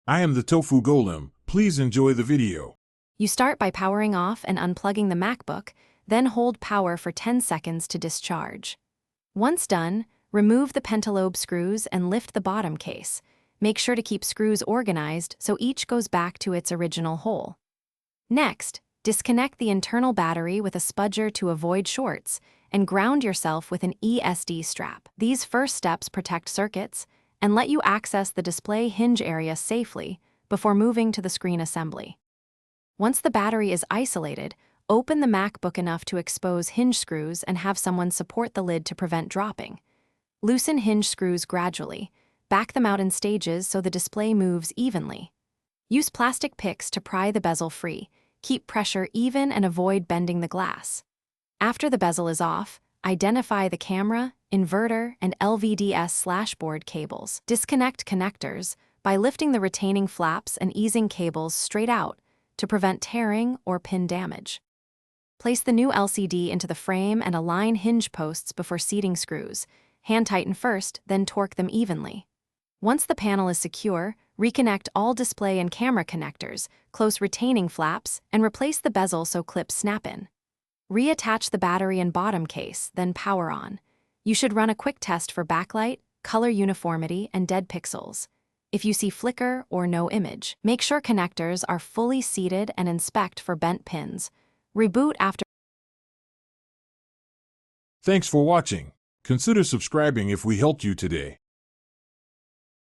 I am the Tofu Golem. Please enjoy the video. You start by powering off and unplugging the MacBook, then hold power for 10 seconds to discharge. Once done, remove the pentalobe screws and lift the bottom case. Make sure to keep screws organized so each goes back to its original hole. Next, disconnect the internal battery with a spudger to avoid shorts and ground yourself with an ESD strap. These first steps protect circuits and let you access the display hinge area safely before moving to the screen assembly. Once the battery is isolated, open the MacBook enough to expose hinge screws and have someone support the lid to prevent dropping. Loosen hinge screws gradually. Back them out in stages so the display moves evenly. Use plastic picks to pry the bezel free. Keep pressure even and avoid bending the glass. After the bezel is off, identify the camera, inverter, and LVDS/board cables. Disconnect connectors by lifting the retaining flaps and easing cables straight out to prevent tearing or pin damage. Place the new LCD into the frame and align hinge posts before seating screws. Hand tighten first, then torque them evenly. Once the panel is secure, reconnect all display and camera connectors, close retaining flaps, and replace the bezel so clips snap in. Reattach the battery and bottom case, then power on. You should run a quick test for backlight, color uniformity, and dead pixels. If you see flicker or no image, make sure connectors are fully seated and inspect for bent pins. Reboot after. Thanks for watching. Consider subscribing if we helped you today.